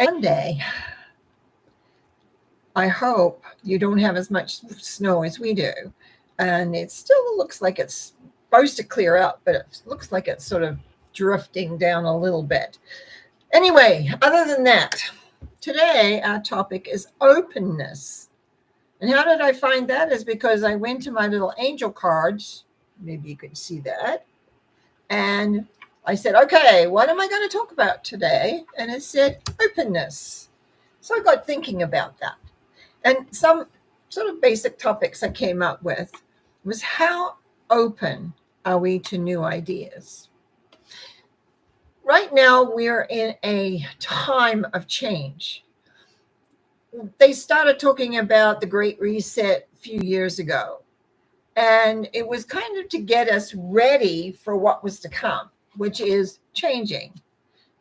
Monday, I hope you don't have as much snow as we do. And it still looks like it's supposed to clear up, but it looks like it's sort of drifting down a little bit. Anyway, other than that, today our topic is openness. And how did I find that? Is because I went to my little angel cards. Maybe you could see that. And I said, okay, what am I going to talk about today? And it said openness. So I got thinking about that. And some sort of basic topics I came up with was how open are we to new ideas? Right now, we're in a time of change. They started talking about the Great Reset a few years ago. And it was kind of to get us ready for what was to come, which is changing.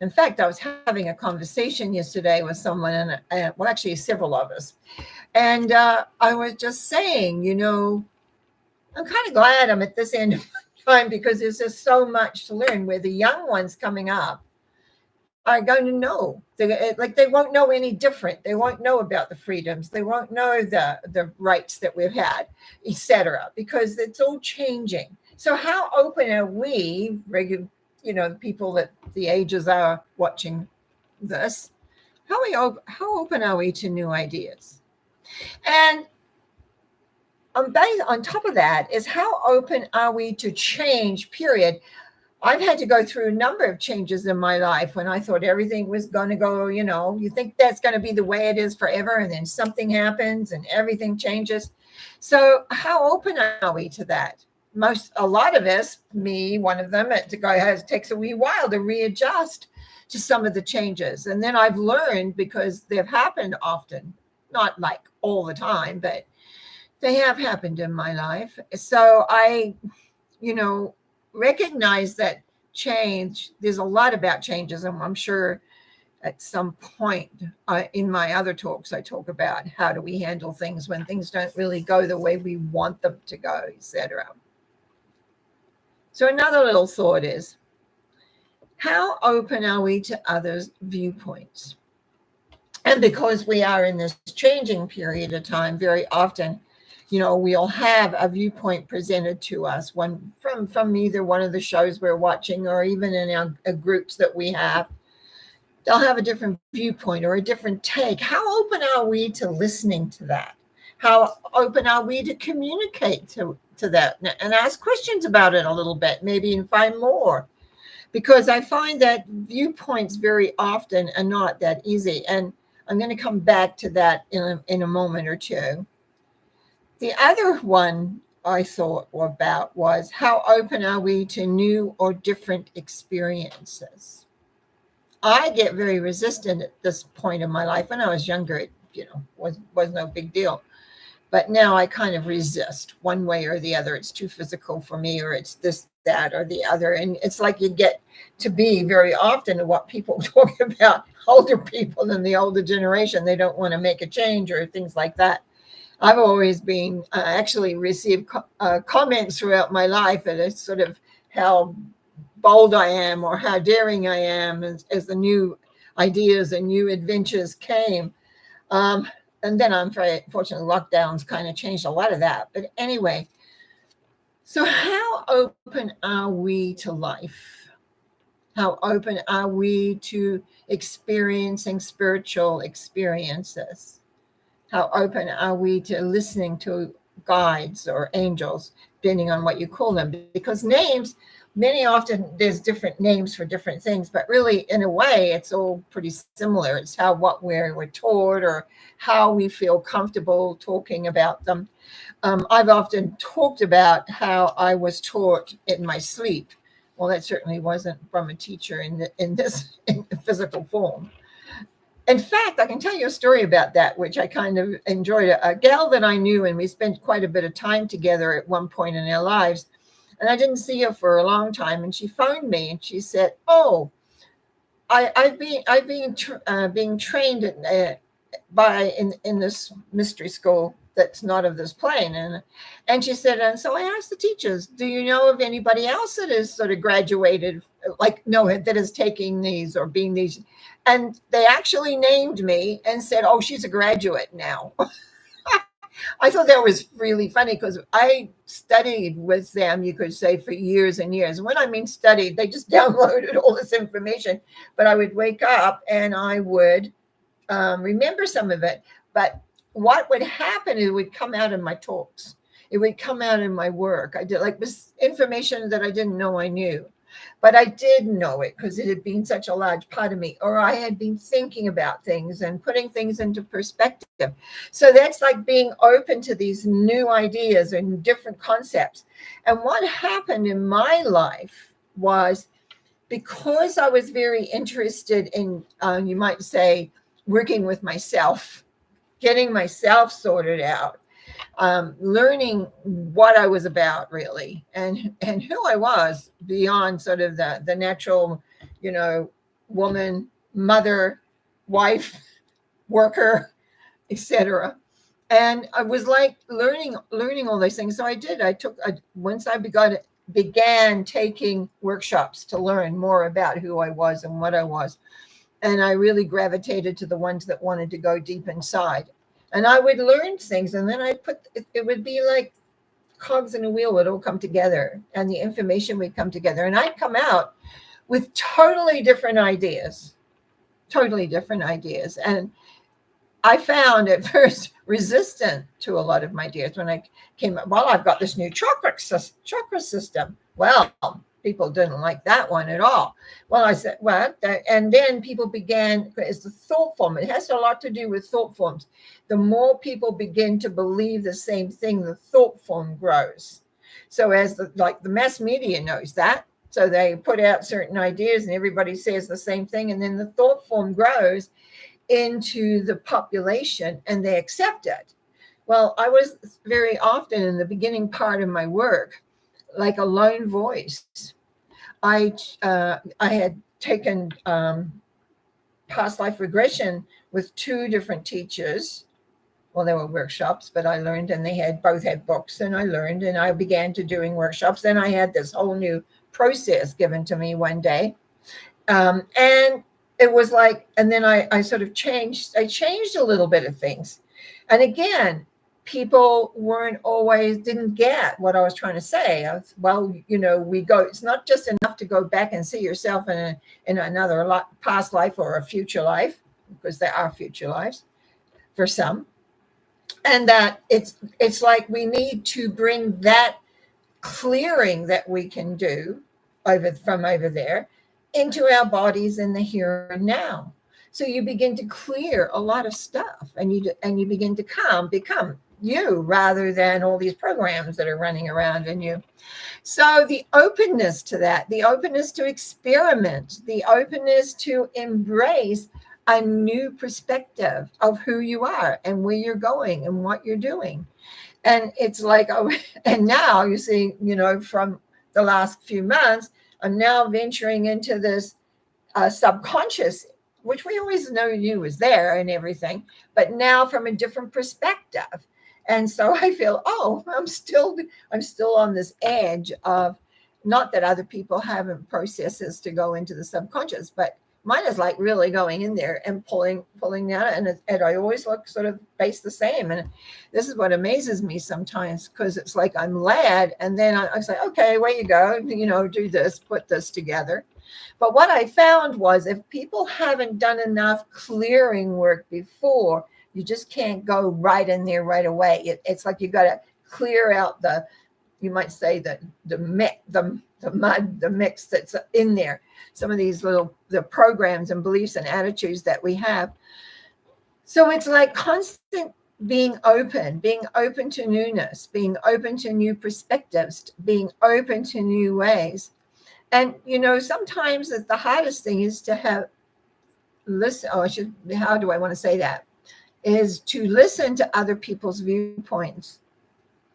In fact, I was having a conversation yesterday with someone, and well, actually several of us. And I was just saying, I'm kind of glad I'm at this end of my time because there's just so much to learn where the young ones coming up are going to know. They won't know any different. They won't know about the freedoms. They won't know the rights that we've had, etc., because it's all changing. So how open are we, the people that the ages are watching this, how open are we to new ideas? And on top of that is how open are we to change, period. I've had to go through a number of changes in my life when I thought everything was going to go, you think that's going to be the way it is forever. And then something happens and everything changes. So how open are we to that? A lot of us, me, one of them, it takes a wee while to readjust to some of the changes. And then I've learned, because they've happened often, not like all the time, but they have happened in my life. So I, recognize that change, there's a lot about changes, and I'm sure at some point in my other talks I talk about how do we handle things when things don't really go the way we want them to go, etc. So another little thought is, how open are we to others' viewpoints? And because we are in this changing period of time, very often we'll have a viewpoint presented to us, one from either one of the shows we're watching or even in our groups that we have. They'll have a different viewpoint or a different take. How open are we to listening to that? How open are we to communicate to that and ask questions about it a little bit, maybe, and find more? Because I find that viewpoints very often are not that easy. And I'm going to come back to that in a moment or two. The other one I thought about was how open are we to new or different experiences? I get very resistant at this point in my life. When I was younger, it was no big deal. But now I kind of resist one way or the other. It's too physical for me, or it's this, that, or the other. And it's like you get to be very often what people talk about, older people in the older generation. They don't want to make a change or things like that. I've always been actually received comments throughout my life at sort of how bold I am or how daring I am as the new ideas and new adventures came. And then unfortunately, lockdowns kind of changed a lot of that. But anyway, so how open are we to life? How open are we to experiencing spiritual experiences? How open are we to listening to guides or angels, depending on what you call them? Because names, there's different names for different things, but really, in a way, it's all pretty similar. It's what we're taught or how we feel comfortable talking about them. I've often talked about how I was taught in my sleep. Well, that certainly wasn't from a teacher in physical form. In fact, I can tell you a story about that, which I kind of enjoyed. A gal that I knew, and we spent quite a bit of time together at one point in our lives, and I didn't see her for a long time. And she phoned me, and she said, "Oh, I've been being trained in this mystery school that's not of this plane." And she said, and so I asked the teachers, "Do you know of anybody else that is sort of graduated like, no, that is taking these or being these. And they actually named me and said, oh, she's a graduate now. I thought that was really funny because I studied with them, you could say, for years and years. When I mean studied, they just downloaded all this information. But I would wake up and I would remember some of it. But what would happen is it would come out in my talks. It would come out in my work. I did like this information that I didn't know I knew. But I did know it because it had been such a large part of me, or I had been thinking about things and putting things into perspective. So that's like being open to these new ideas and different concepts. And what happened in my life was, because I was very interested in, you might say, working with myself, getting myself sorted out, learning what I was about really, and who I was beyond sort of the natural, woman, mother, wife, worker, etc. And I was like learning all those things. So once I began taking workshops to learn more about who I was and what I was. And I really gravitated to the ones that wanted to go deep inside. And I would learn things, and then it would be like cogs in a wheel would all come together, and the information would come together. And I'd come out with totally different ideas. And I found at first resistant to a lot of my ideas when I came up. Well, I've got this new chakra system. Well, people didn't like that one at all. Well, I said, and then people began, it's the thought form. It has a lot to do with thought forms. The more people begin to believe the same thing, the thought form grows. So as the mass media knows that, so they put out certain ideas and everybody says the same thing. And then the thought form grows into the population and they accept it. Well, I was very often in the beginning part of my work, like a lone voice. I had taken past life regression with two different teachers. Well, there were workshops, but I learned, and they both had books, and I learned, and I began to doing workshops. Then I had this whole new process given to me one day. And it was like, and then I sort of changed. I changed a little bit of things. And again, people didn't get what I was trying to say. It's not just enough to go back and see yourself in another past life or a future life, because there are future lives for some. And that it's like we need to bring that clearing that we can do from over there into our bodies in the here and now. So you begin to clear a lot of stuff, and you begin to become you rather than all these programs that are running around in you. So the openness to that, the openness to experiment, the openness to embrace a new perspective of who you are and where you're going and what you're doing. And it's like, and now you see, from the last few months, I'm now venturing into this subconscious, which we always knew was there and everything, but now from a different perspective. And so I feel, I'm still on this edge of, not that other people haven't processes to go into the subconscious, but mine is like really going in there and pulling out, and I always look sort of base the same. And this is what amazes me sometimes, because it's like I'm led, and then I say, okay, away you go, do this, put this together. But what I found was, if people haven't done enough clearing work before, you just can't go right in there right away. It's like you got to clear out you might say the mud, the mix that's in there. Some of these the programs and beliefs and attitudes that we have. So it's like constant being open to newness, being open to new perspectives, being open to new ways. And, sometimes the hardest thing is to how do I want to say that? Is to listen to other people's viewpoints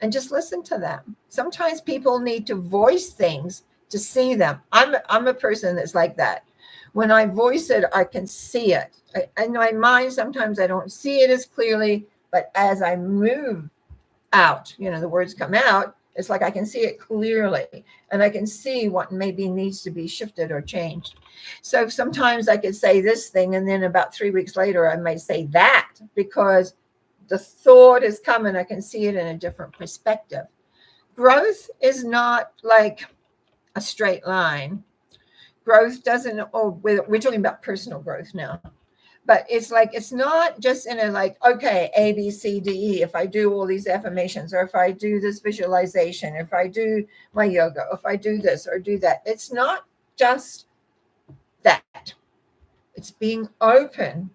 and just listen to them. Sometimes people need to voice things to see them. I'm a person that's like that. When I voice it, I can see it. In my mind, sometimes I don't see it as clearly, but as I move out, the words come out, It's like I can see it clearly, and I can see what maybe needs to be shifted or changed. So sometimes I could say this thing, and then about 3 weeks later, I might say that, because the thought is coming. I can see it in a different perspective. Growth is not like a straight line. Growth doesn't, we're talking about personal growth now. But it's like, it's not just in a like, okay, A, B, C, D, E. If I do all these affirmations, or if I do this visualization, if I do my yoga, if I do this or do that, it's not just that. It's being open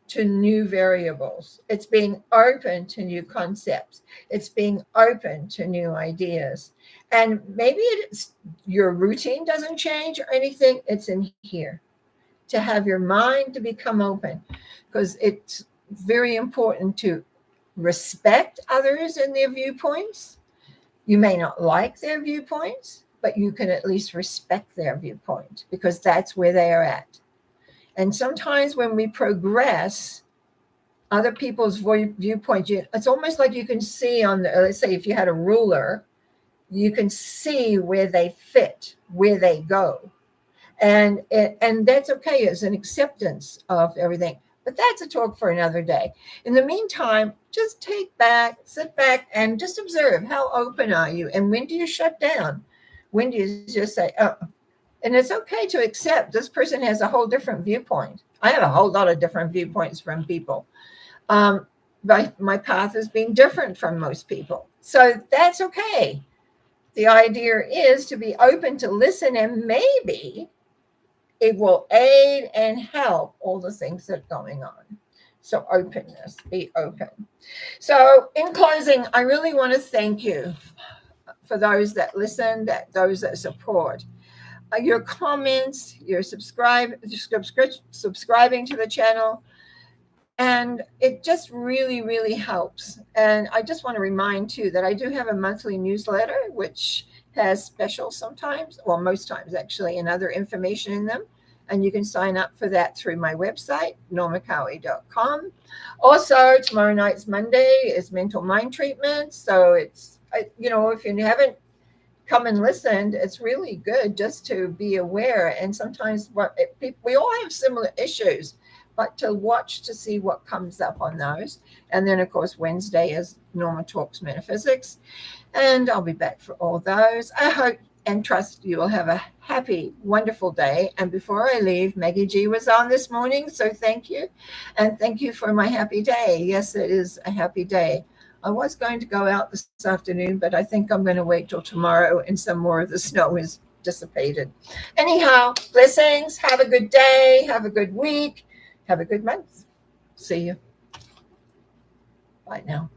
to new variables. It's being open to new concepts. It's being open to new ideas. And maybe it's your routine doesn't change or anything. It's in here to have your mind to become open, because it's very important to respect others and their viewpoints. You may not like their viewpoints, but you can at least respect their viewpoint, because that's where they are at. And sometimes when we progress, other people's viewpoint, it's almost like you can see on the, let's say if you had a ruler, you can see where they fit, where they go. And that's okay. It's an acceptance of everything. But that's a talk for another day. In the meantime, just sit back and just observe. How open are you? And when do you shut down? When do you just say, oh, and it's okay to accept this person has a whole different viewpoint. I have a whole lot of different viewpoints from people. But my path is being different from most people. So that's okay. The idea is to be open to listen, and maybe it will aid and help all the things that are going on. So openness, be open. So in closing, I really want to thank you for those that listen, those that support. Your comments, your subscribing to the channel, and it just really, really helps. And I just want to remind too that I do have a monthly newsletter, which has specials sometimes, well, most times actually, and other information in them. And you can sign up for that through my website, normacowie.com. Also, tomorrow night's Monday is mental mind treatment. So it's, if you haven't come and listened, it's really good just to be aware. And sometimes we all have similar issues, but to watch to see what comes up on those. And then, of course, Wednesday is Norma Talks Metaphysics. And I'll be back for all those. I hope and trust you will have a happy, wonderful day. And before I leave, Maggie G was on this morning, so thank you. And thank you for my happy day. Yes, it is a happy day. I was going to go out this afternoon, but I think I'm going to wait till tomorrow and some more of the snow is dissipated. Anyhow, blessings. Have a good day. Have a good week. Have a good month. See you. Bye now.